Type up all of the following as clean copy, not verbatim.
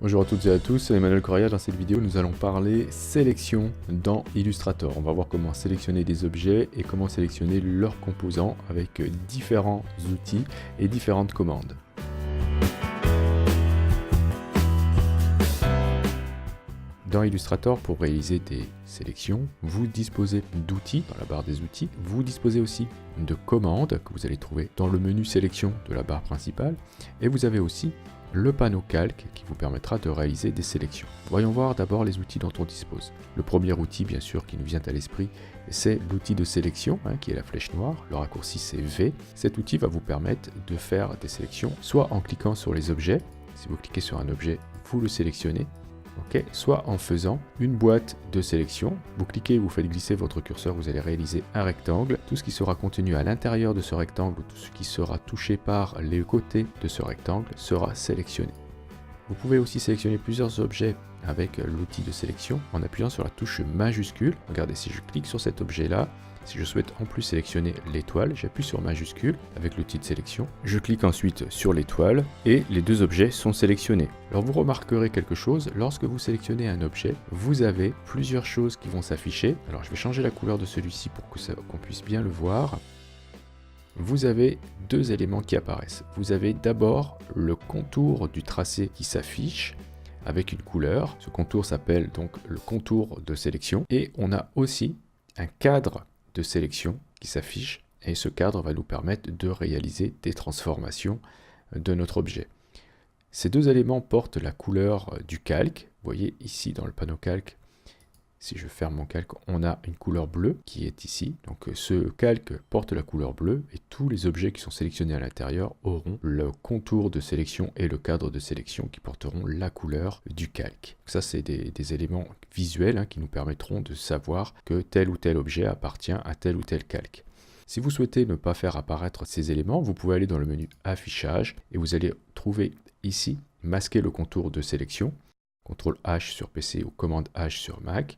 Bonjour à toutes et à tous, c'est Emmanuel Correa. Dans cette vidéo, nous allons parler sélection dans Illustrator. On va voir comment sélectionner des objets et comment sélectionner leurs composants avec différents outils et différentes commandes. Dans Illustrator, pour réaliser des sélections, vous disposez d'outils dans la barre des outils. Vous disposez aussi de commandes que vous allez trouver dans le menu sélection de la barre principale. Et vous avez aussi le panneau calque qui vous permettra de réaliser des sélections. Voyons voir d'abord les outils dont on dispose. Le premier outil, bien sûr, qui nous vient à l'esprit, c'est l'outil de sélection, qui est la flèche noire. Le raccourci, c'est V. Cet outil va vous permettre de faire des sélections, soit en cliquant sur les objets. Si vous cliquez sur un objet, vous le sélectionnez. Soit en faisant une boîte de sélection. Vous cliquez, vous faites glisser votre curseur, vous allez réaliser un rectangle. Tout ce qui sera contenu à l'intérieur de ce rectangle, ou tout ce qui sera touché par les côtés de ce rectangle sera sélectionné. Vous pouvez aussi sélectionner plusieurs objets avec l'outil de sélection en appuyant sur la touche majuscule. Regardez, si je clique sur cet objet-là, si je souhaite en plus sélectionner l'étoile, j'appuie sur majuscule avec l'outil de sélection. Je clique ensuite sur l'étoile et les deux objets sont sélectionnés. Alors vous remarquerez quelque chose, lorsque vous sélectionnez un objet, vous avez plusieurs choses qui vont s'afficher. Alors je vais changer la couleur de celui-ci pour qu'on puisse bien le voir. Vous avez deux éléments qui apparaissent. Vous avez d'abord le contour du tracé qui s'affiche avec une couleur. Ce contour s'appelle donc le contour de sélection. Et on a aussi un cadre de sélection qui s'affiche et ce cadre va nous permettre de réaliser des transformations de notre objet. Ces deux éléments portent la couleur du calque. Vous voyez ici dans le panneau calque, si je ferme mon calque, on a une couleur bleue qui est ici. Donc ce calque porte la couleur bleue et tous les objets qui sont sélectionnés à l'intérieur auront le contour de sélection et le cadre de sélection qui porteront la couleur du calque. Ça, c'est des éléments visuels qui nous permettront de savoir que tel ou tel objet appartient à tel ou tel calque. Si vous souhaitez ne pas faire apparaître ces éléments, vous pouvez aller dans le menu affichage et vous allez trouver ici masquer le contour de sélection, CTRL H sur PC ou commande H sur Mac.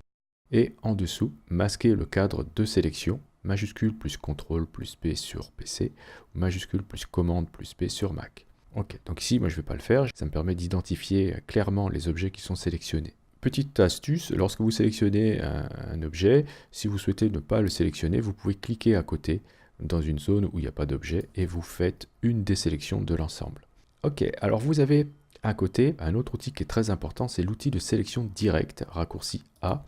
Et en dessous, masquer le cadre de sélection, majuscule plus CTRL plus P sur PC, ou majuscule plus commande plus P sur Mac. Ok, donc ici, moi je ne vais pas le faire, ça me permet d'identifier clairement les objets qui sont sélectionnés. Petite astuce, lorsque vous sélectionnez un objet, si vous souhaitez ne pas le sélectionner, vous pouvez cliquer à côté dans une zone où il n'y a pas d'objet et vous faites une désélection de l'ensemble. Ok, alors vous avez à côté un autre outil qui est très important, c'est l'outil de sélection directe, raccourci A.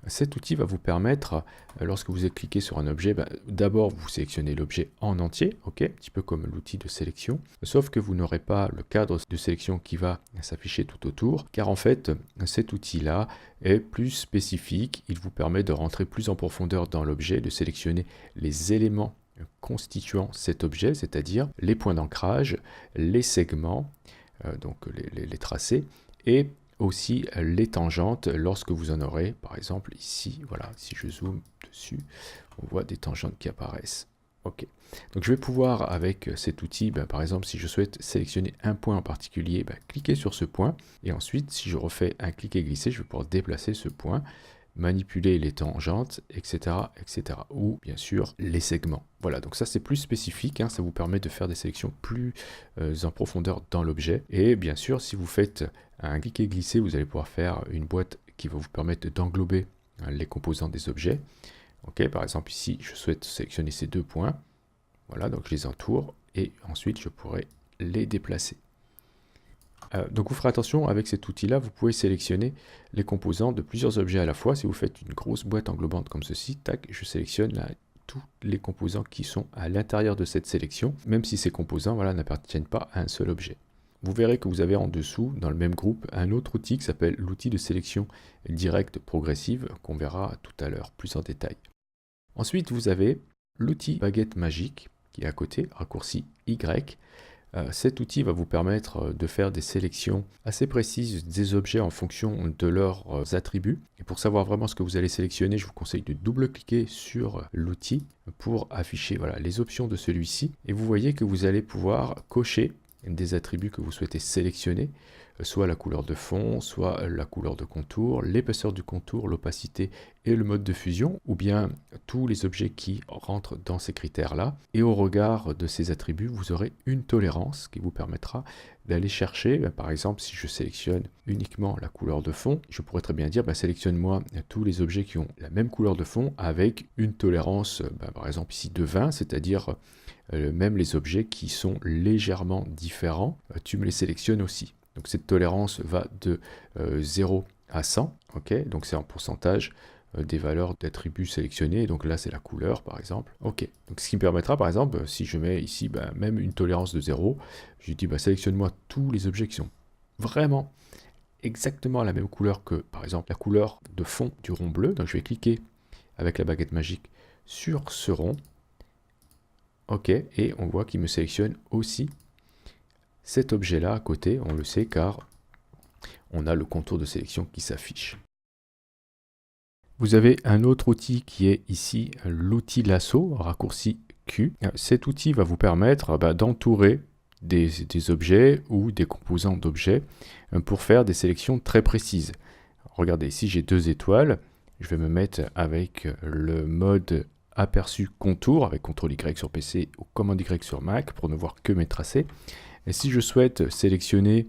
Cet outil va vous permettre, lorsque vous cliquez sur un objet, d'abord vous sélectionnez l'objet en entier, un petit peu comme l'outil de sélection, sauf que vous n'aurez pas le cadre de sélection qui va s'afficher tout autour, car en fait cet outil-là est plus spécifique, il vous permet de rentrer plus en profondeur dans l'objet, de sélectionner les éléments constituant cet objet, c'est-à-dire les points d'ancrage, les segments, donc les tracés, et aussi les tangentes lorsque vous en aurez, par exemple ici, voilà, si je zoome dessus, on voit des tangentes qui apparaissent. Ok, donc je vais pouvoir avec cet outil, par exemple si je souhaite sélectionner un point en particulier, cliquer sur ce point, et ensuite si je refais un clic et glisser, je vais pouvoir déplacer ce point, manipuler les tangentes, etc., etc. Ou bien sûr les segments. Voilà, donc ça c'est plus spécifique, ça vous permet de faire des sélections plus en profondeur dans l'objet. Et bien sûr, si vous faites un clic et glisser, vous allez pouvoir faire une boîte qui va vous permettre d'englober les composants des objets. Ok, par exemple ici, je souhaite sélectionner ces deux points. Voilà, donc je les entoure et ensuite je pourrai les déplacer. Donc vous ferez attention, avec cet outil-là, vous pouvez sélectionner les composants de plusieurs objets à la fois. Si vous faites une grosse boîte englobante comme ceci, tac, je sélectionne là tous les composants qui sont à l'intérieur de cette sélection, même si ces composants n'appartiennent pas à un seul objet. Vous verrez que vous avez en dessous, dans le même groupe, un autre outil qui s'appelle l'outil de sélection directe progressive, qu'on verra tout à l'heure plus en détail. Ensuite, vous avez l'outil baguette magique, qui est à côté, raccourci Y. Cet outil va vous permettre de faire des sélections assez précises des objets en fonction de leurs attributs. Et pour savoir vraiment ce que vous allez sélectionner, je vous conseille de double-cliquer sur l'outil pour afficher les options de celui-ci. Et vous voyez que vous allez pouvoir cocher des attributs que vous souhaitez sélectionner. soit la couleur de fond, soit la couleur de contour, l'épaisseur du contour, l'opacité et le mode de fusion, ou bien tous les objets qui rentrent dans ces critères-là. Et au regard de ces attributs, vous aurez une tolérance qui vous permettra d'aller chercher, par exemple, si je sélectionne uniquement la couleur de fond, je pourrais très bien dire, sélectionne-moi tous les objets qui ont la même couleur de fond avec une tolérance, par exemple ici de 20, c'est-à-dire même les objets qui sont légèrement différents, tu me les sélectionnes aussi. Donc cette tolérance va de 0 à 100, ok, donc c'est en pourcentage des valeurs d'attributs sélectionnés, donc là c'est la couleur par exemple, ok, donc ce qui me permettra par exemple, si je mets ici même une tolérance de 0, je dis sélectionne-moi tous les objets qui sont vraiment exactement la même couleur que par exemple la couleur de fond du rond bleu, donc je vais cliquer avec la baguette magique sur ce rond, ok, et on voit qu'il me sélectionne aussi cet objet-là à côté, on le sait car on a le contour de sélection qui s'affiche. Vous avez un autre outil qui est ici l'outil lasso, raccourci Q. Cet outil va vous permettre d'entourer des objets ou des composants d'objets pour faire des sélections très précises. Regardez, ici j'ai 2 étoiles, je vais me mettre avec le mode aperçu contour, avec CTRL Y sur PC ou commande Y sur Mac pour ne voir que mes tracés. Et si je souhaite sélectionner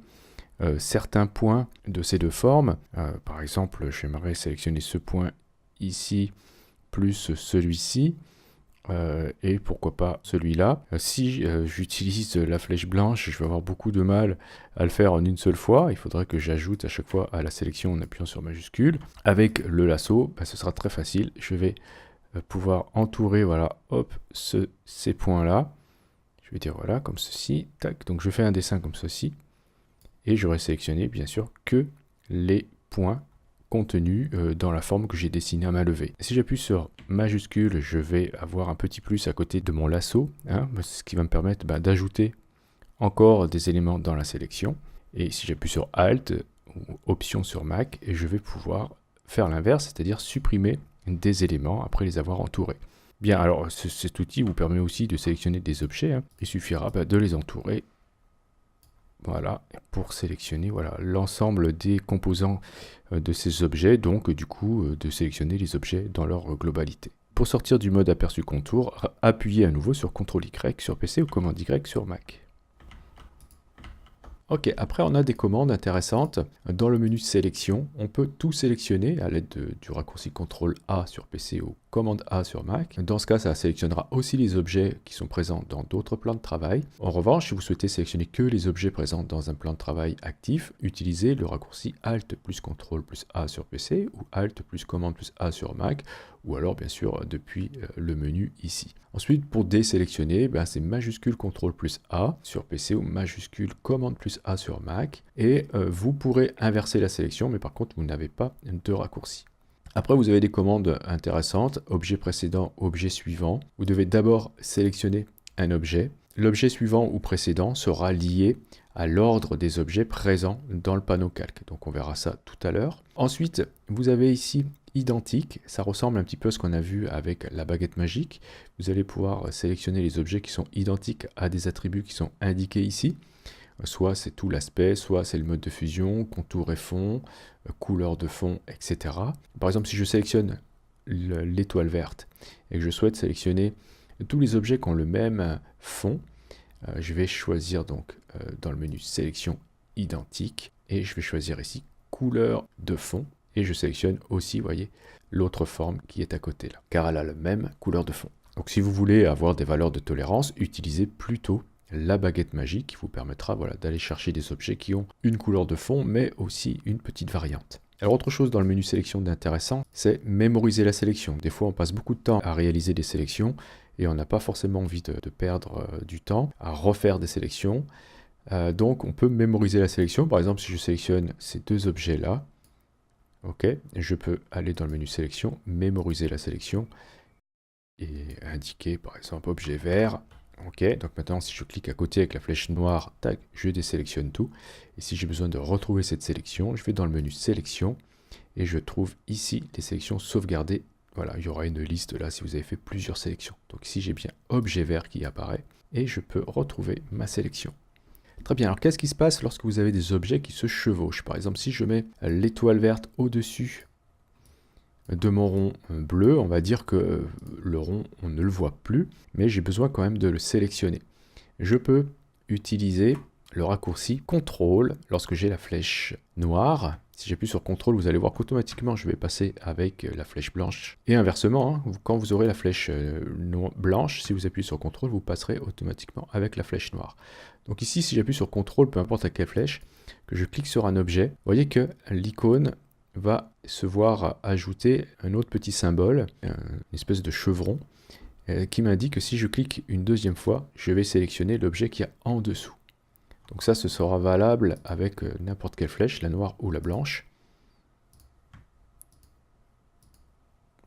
certains points de ces deux formes, par exemple j'aimerais sélectionner ce point ici plus celui-ci et pourquoi pas celui-là. Si j'utilise la flèche blanche, je vais avoir beaucoup de mal à le faire en une seule fois. Il faudrait que j'ajoute à chaque fois à la sélection en appuyant sur majuscule. Avec le lasso, ce sera très facile. Je vais pouvoir entourer, voilà, hop, ces points-là. Je vais dire voilà, comme ceci, tac. Donc je fais un dessin comme ceci. Et j'aurai sélectionné, bien sûr, que les points contenus dans la forme que j'ai dessinée à main levée. Si j'appuie sur majuscule, je vais avoir un petit plus à côté de mon lasso, ce qui va me permettre d'ajouter encore des éléments dans la sélection. Et si j'appuie sur Alt ou Option sur Mac, et je vais pouvoir faire l'inverse, c'est-à-dire supprimer des éléments après les avoir entourés. Bien, alors cet outil vous permet aussi de sélectionner des objets. Il suffira de les entourer. Voilà, pour sélectionner l'ensemble des composants de ces objets, donc du coup de sélectionner les objets dans leur globalité. Pour sortir du mode aperçu contour, appuyez à nouveau sur CTRL Y sur PC ou commande Y sur Mac. Ok, après on a des commandes intéressantes. Dans le menu sélection, on peut tout sélectionner à l'aide du raccourci CTRL A sur PC ou commande A sur Mac. Dans ce cas, ça sélectionnera aussi les objets qui sont présents dans d'autres plans de travail. En revanche, si vous souhaitez sélectionner que les objets présents dans un plan de travail actif, utilisez le raccourci Alt plus CTRL plus A sur PC ou Alt plus commande plus A sur Mac, ou alors bien sûr depuis le menu ici. Ensuite, pour désélectionner, c'est majuscule CTRL plus A sur PC ou majuscule commande plus A sur Mac. Et vous pourrez inverser la sélection, mais par contre, vous n'avez pas de raccourci. Après, vous avez des commandes intéressantes. Objet précédent, objet suivant. Vous devez d'abord sélectionner un objet. L'objet suivant ou précédent sera lié à l'ordre des objets présents dans le panneau calque. Donc on verra ça tout à l'heure. Ensuite, vous avez ici identique. Ça ressemble un petit peu à ce qu'on a vu avec la baguette magique. Vous allez pouvoir sélectionner les objets qui sont identiques à des attributs qui sont indiqués ici. Soit c'est tout l'aspect, soit c'est le mode de fusion, contour et fond, couleur de fond, etc. Par exemple, si je sélectionne l'étoile verte et que je souhaite sélectionner tous les objets qui ont le même fond, je vais choisir donc dans le menu sélection identique et je vais choisir ici couleur de fond et je sélectionne aussi, vous voyez, l'autre forme qui est à côté là, car elle a la même couleur de fond. Donc si vous voulez avoir des valeurs de tolérance, utilisez plutôt la baguette magique qui vous permettra d'aller chercher des objets qui ont une couleur de fond, mais aussi une petite variante. Alors autre chose dans le menu sélection d'intéressant, c'est mémoriser la sélection. Des fois on passe beaucoup de temps à réaliser des sélections et on n'a pas forcément envie de perdre du temps à refaire des sélections. Donc on peut mémoriser la sélection. Par exemple, si je sélectionne ces deux objets-là, ok, je peux aller dans le menu sélection, mémoriser la sélection et indiquer par exemple objet vert. Ok, donc maintenant si je clique à côté avec la flèche noire, tac, je désélectionne tout. Et si j'ai besoin de retrouver cette sélection, je vais dans le menu sélection et je trouve ici les sélections sauvegardées. Voilà, il y aura une liste là si vous avez fait plusieurs sélections. Donc ici j'ai bien objet vert qui apparaît et je peux retrouver ma sélection. Très bien, alors qu'est-ce qui se passe lorsque vous avez des objets qui se chevauchent? Par exemple, si je mets l'étoile verte au-dessus de mon rond bleu, on va dire que le rond, on ne le voit plus, mais j'ai besoin quand même de le sélectionner. Je peux utiliser le raccourci CTRL lorsque j'ai la flèche noire. Si j'appuie sur CTRL, vous allez voir qu'automatiquement je vais passer avec la flèche blanche. Et inversement, hein, quand vous aurez la flèche blanche, si vous appuyez sur CTRL, vous passerez automatiquement avec la flèche noire. Donc ici, si j'appuie sur CTRL, peu importe à quelle flèche, que je clique sur un objet, vous voyez que l'icône va se voir ajouter un autre petit symbole, une espèce de chevron, qui m'indique que si je clique une deuxième fois, je vais sélectionner l'objet qui est en dessous. Donc ça, ce sera valable avec n'importe quelle flèche, la noire ou la blanche.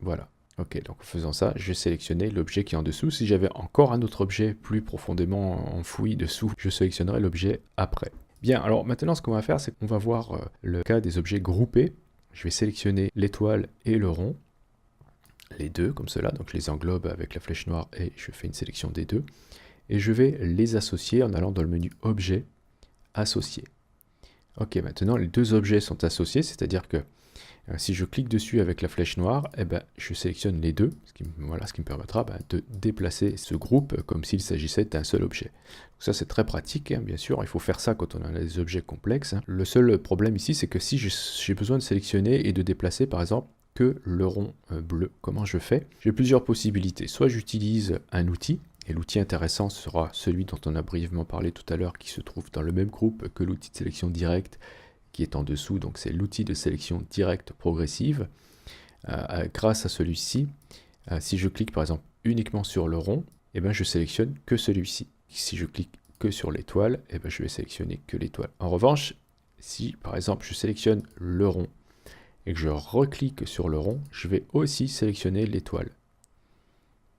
Voilà. Ok, donc en faisant ça, je vais sélectionner l'objet qui est en dessous. Si j'avais encore un autre objet plus profondément enfoui dessous, je sélectionnerai l'objet après. Bien, alors maintenant, ce qu'on va faire, c'est qu'on va voir le cas des objets groupés. Je vais sélectionner l'étoile et le rond, les deux comme cela, donc je les englobe avec la flèche noire et je fais une sélection des deux. Et je vais les associer en allant dans le menu Objet, Associer. Ok, maintenant les deux objets sont associés, c'est-à-dire que si je clique dessus avec la flèche noire, eh ben, je sélectionne les deux, ce qui me permettra de déplacer ce groupe comme s'il s'agissait d'un seul objet. Donc ça c'est très pratique, hein, bien sûr, il faut faire ça quand on a des objets complexes. Hein. Le seul problème ici, c'est que si j'ai besoin de sélectionner et de déplacer par exemple que le rond bleu, comment je fais? J'ai plusieurs possibilités, soit j'utilise un outil, et l'outil intéressant sera celui dont on a brièvement parlé tout à l'heure, qui se trouve dans le même groupe que l'outil de sélection directe, qui est en dessous, donc c'est l'outil de sélection directe progressive. Grâce à celui-ci, si je clique par exemple uniquement sur le rond, eh ben, je sélectionne que celui-ci. Si je clique que sur l'étoile, eh ben, je vais sélectionner que l'étoile. En revanche, si par exemple je sélectionne le rond et que je reclique sur le rond, je vais aussi sélectionner l'étoile.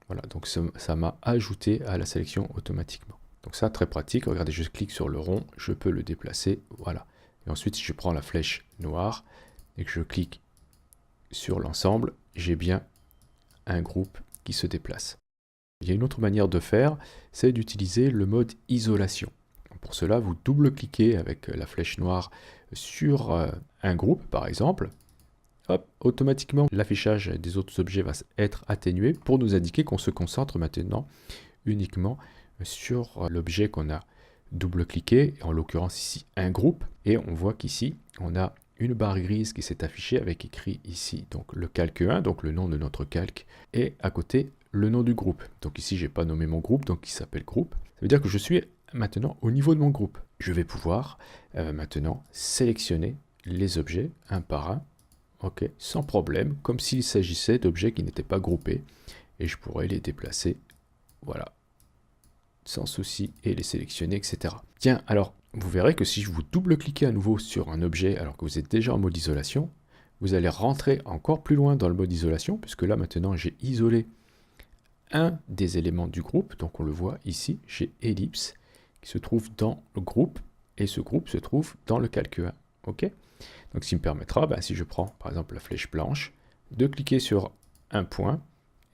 Voilà, donc ça m'a ajouté à la sélection automatiquement. Donc ça, très pratique. Regardez, je clique sur le rond, je peux le déplacer, voilà. Et ensuite, si je prends la flèche noire et que je clique sur l'ensemble, j'ai bien un groupe qui se déplace. Il y a une autre manière de faire, c'est d'utiliser le mode isolation. Pour cela, vous double-cliquez avec la flèche noire sur un groupe, par exemple. Hop, automatiquement, l'affichage des autres objets va être atténué pour nous indiquer qu'on se concentre maintenant uniquement sur l'objet qu'on a double-cliqué, en l'occurrence ici un groupe, et on voit qu'ici on a une barre grise qui s'est affichée avec écrit ici donc le calque 1, donc le nom de notre calque, et à côté le nom du groupe. Donc ici j'ai pas nommé mon groupe, donc il s'appelle groupe. Ça veut dire que je suis maintenant au niveau de mon groupe. Je vais pouvoir maintenant sélectionner les objets un par un, ok, sans problème, comme s'il s'agissait d'objets qui n'étaient pas groupés, et je pourrais les déplacer, voilà, sans souci, et les sélectionner, etc. Tiens, alors, vous verrez que si je vous double-cliquez à nouveau sur un objet alors que vous êtes déjà en mode isolation, vous allez rentrer encore plus loin dans le mode isolation, puisque là maintenant j'ai isolé un des éléments du groupe, donc on le voit ici, j'ai ellipse, qui se trouve dans le groupe, et ce groupe se trouve dans le calque 1, ok? Donc, ce qui me permettra, si je prends par exemple la flèche blanche, de cliquer sur un point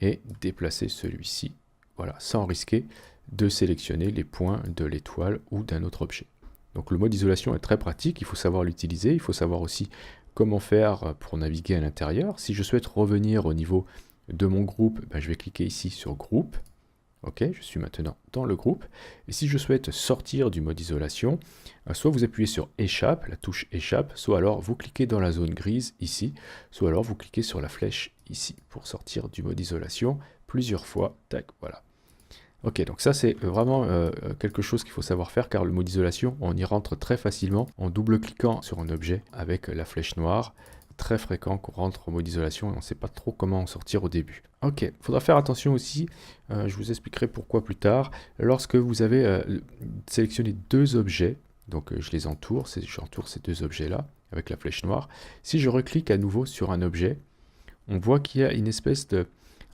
et déplacer celui-ci, voilà, sans risquer de sélectionner les points de l'étoile ou d'un autre objet. Donc, le mode isolation est très pratique, il faut savoir l'utiliser, il faut savoir aussi comment faire pour naviguer à l'intérieur. Si je souhaite revenir au niveau de mon groupe, je vais cliquer ici sur groupe. Ok, je suis maintenant dans le groupe. Et si je souhaite sortir du mode isolation, soit vous appuyez sur échappe, la touche échappe, soit alors vous cliquez dans la zone grise ici, soit alors vous cliquez sur la flèche ici pour sortir du mode isolation plusieurs fois. Tac, voilà. Ok, donc ça c'est vraiment quelque chose qu'il faut savoir faire car le mode isolation, on y rentre très facilement en double-cliquant sur un objet avec la flèche noire. Très fréquent qu'on rentre en mode isolation et on ne sait pas trop comment en sortir au début. Ok, il faudra faire attention aussi, je vous expliquerai pourquoi plus tard, lorsque vous avez sélectionné deux objets, donc je les entoure, j'entoure ces deux objets-là avec la flèche noire. Si je reclique à nouveau sur un objet, on voit qu'il y a une espèce de...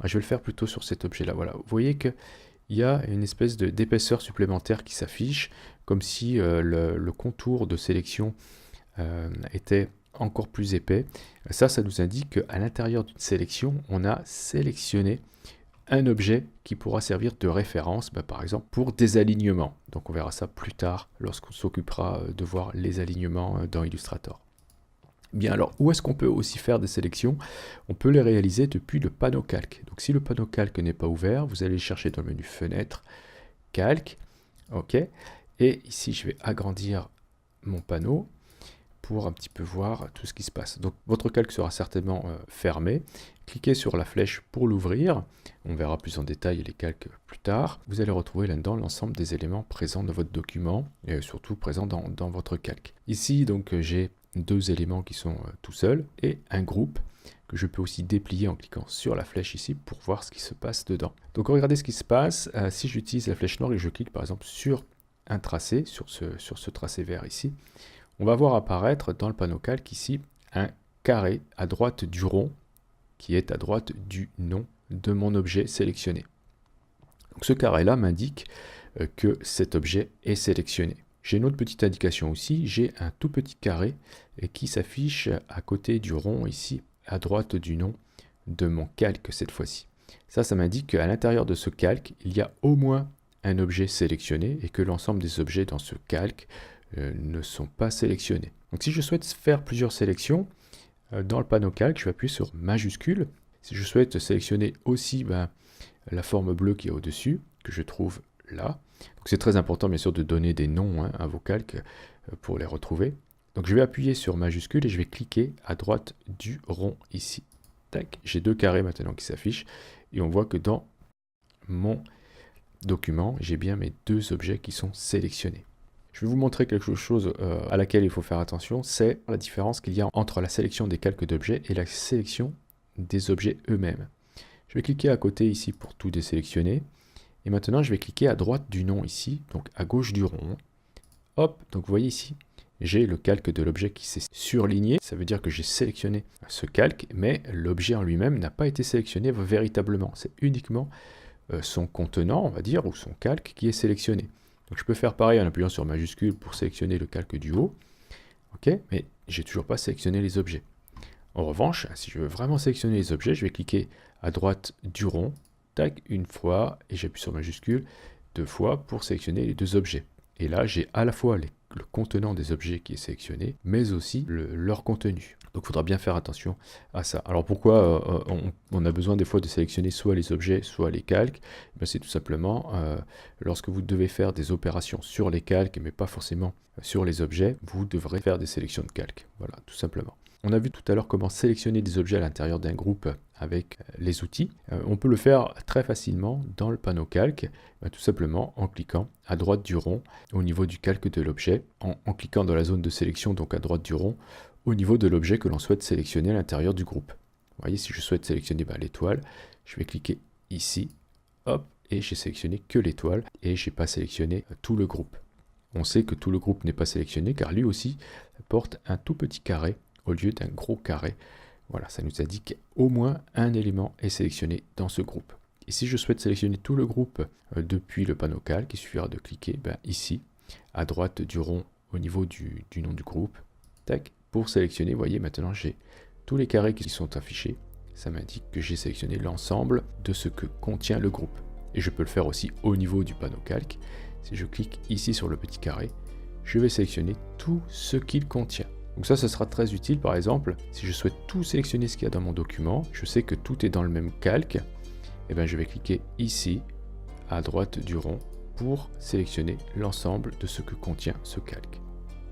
je vais le faire plutôt sur cet objet-là, voilà. Vous voyez qu'il y a une espèce d'épaisseur supplémentaire qui s'affiche, comme si le contour de sélection était encore plus épais. Ça nous indique qu'à l'intérieur d'une sélection, on a sélectionné un objet qui pourra servir de référence, par exemple pour des alignements. Donc on verra ça plus tard lorsqu'on s'occupera de voir les alignements dans Illustrator. Bien, alors où est-ce qu'on peut aussi faire des sélections? On peut les réaliser depuis le panneau calque. Donc si le panneau calque n'est pas ouvert, vous allez chercher dans le menu fenêtre, calque, ok, et ici je vais agrandir mon panneau pour un petit peu voir tout ce qui se passe. Donc votre calque sera certainement fermé. Cliquez sur la flèche pour l'ouvrir. On verra plus en détail les calques plus tard. Vous allez retrouver là-dedans l'ensemble des éléments présents dans votre document et surtout présents dans votre calque. Ici donc j'ai deux éléments qui sont tout seuls et un groupe que je peux aussi déplier en cliquant sur la flèche ici pour voir ce qui se passe dedans. Donc regardez ce qui se passe si j'utilise la flèche noire et je clique par exemple sur un tracé, sur ce tracé vert ici. On va voir apparaître dans le panneau calque ici un carré à droite du rond qui est à droite du nom de mon objet sélectionné. Donc ce carré-là m'indique que cet objet est sélectionné. J'ai une autre petite indication aussi, j'ai un tout petit carré qui s'affiche à côté du rond ici, à droite du nom de mon calque cette fois-ci. Ça m'indique qu'à l'intérieur de ce calque, il y a au moins un objet sélectionné et que l'ensemble des objets dans ce calque ne sont pas sélectionnés. Donc si je souhaite faire plusieurs sélections, dans le panneau calque, je vais appuyer sur majuscule. Si je souhaite sélectionner aussi la forme bleue qui est au-dessus, que je trouve là. Donc c'est très important bien sûr de donner des noms à vos calques pour les retrouver. Donc je vais appuyer sur majuscule et je vais cliquer à droite du rond ici. Tac, j'ai deux carrés maintenant qui s'affichent et on voit que dans mon document, j'ai bien mes deux objets qui sont sélectionnés. Je vais vous montrer quelque chose à laquelle il faut faire attention, c'est la différence qu'il y a entre la sélection des calques d'objets et la sélection des objets eux-mêmes. Je vais cliquer à côté ici pour tout désélectionner. Et maintenant, je vais cliquer à droite du nom ici, donc à gauche du rond. Hop, donc vous voyez ici, j'ai le calque de l'objet qui s'est surligné. Ça veut dire que j'ai sélectionné ce calque, mais l'objet en lui-même n'a pas été sélectionné véritablement. C'est uniquement son contenant, on va dire, ou son calque qui est sélectionné. Donc je peux faire pareil en appuyant sur majuscule pour sélectionner le calque du haut. Ok, mais j'ai toujours pas sélectionné les objets. En revanche, si je veux vraiment sélectionner les objets, je vais cliquer à droite du rond, tac, une fois, et j'appuie sur majuscule deux fois pour sélectionner les deux objets. Et là, j'ai à la fois le contenant des objets qui est sélectionné, mais aussi leur contenu. Donc il faudra bien faire attention à ça. Alors pourquoi on a besoin des fois de sélectionner soit les objets, soit les calques? C'est tout simplement lorsque vous devez faire des opérations sur les calques, mais pas forcément sur les objets, vous devrez faire des sélections de calques. Voilà, tout simplement. On a vu tout à l'heure comment sélectionner des objets à l'intérieur d'un groupe avec les outils. On peut le faire très facilement dans le panneau calque, tout simplement en cliquant à droite du rond au niveau du calque de l'objet, en cliquant dans la zone de sélection, donc à droite du rond, au niveau de l'objet que l'on souhaite sélectionner à l'intérieur du groupe. Vous voyez, si je souhaite sélectionner l'étoile, je vais cliquer ici, hop, et j'ai sélectionné que l'étoile, et je n'ai pas sélectionné tout le groupe. On sait que tout le groupe n'est pas sélectionné, car lui aussi porte un tout petit carré au lieu d'un gros carré. Voilà, ça nous indique qu'au moins un élément est sélectionné dans ce groupe. Et si je souhaite sélectionner tout le groupe depuis le panneau calque, il suffira de cliquer ici, à droite du rond, au niveau du nom du groupe. Tac, pour sélectionner, vous voyez, maintenant j'ai tous les carrés qui sont affichés. Ça m'indique que j'ai sélectionné l'ensemble de ce que contient le groupe. Et je peux le faire aussi au niveau du panneau calque. Si je clique ici sur le petit carré, je vais sélectionner tout ce qu'il contient. Donc ça sera très utile, par exemple, si je souhaite tout sélectionner ce qu'il y a dans mon document, je sais que tout est dans le même calque, et bien je vais cliquer ici, à droite du rond, pour sélectionner l'ensemble de ce que contient ce calque.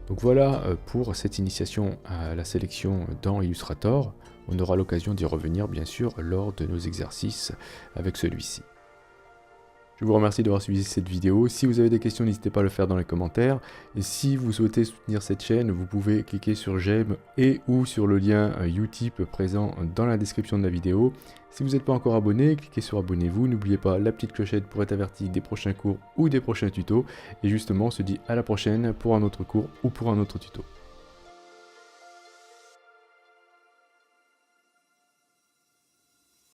Donc voilà pour cette initiation à la sélection dans Illustrator. On aura l'occasion d'y revenir, bien sûr, lors de nos exercices avec celui-ci. Je vous remercie d'avoir suivi cette vidéo. Si vous avez des questions, n'hésitez pas à le faire dans les commentaires. Et si vous souhaitez soutenir cette chaîne, vous pouvez cliquer sur j'aime et ou sur le lien Utip présent dans la description de la vidéo. Si vous n'êtes pas encore abonné, cliquez sur abonnez-vous. N'oubliez pas la petite clochette pour être averti des prochains cours ou des prochains tutos. Et justement, on se dit à la prochaine pour un autre cours ou pour un autre tuto.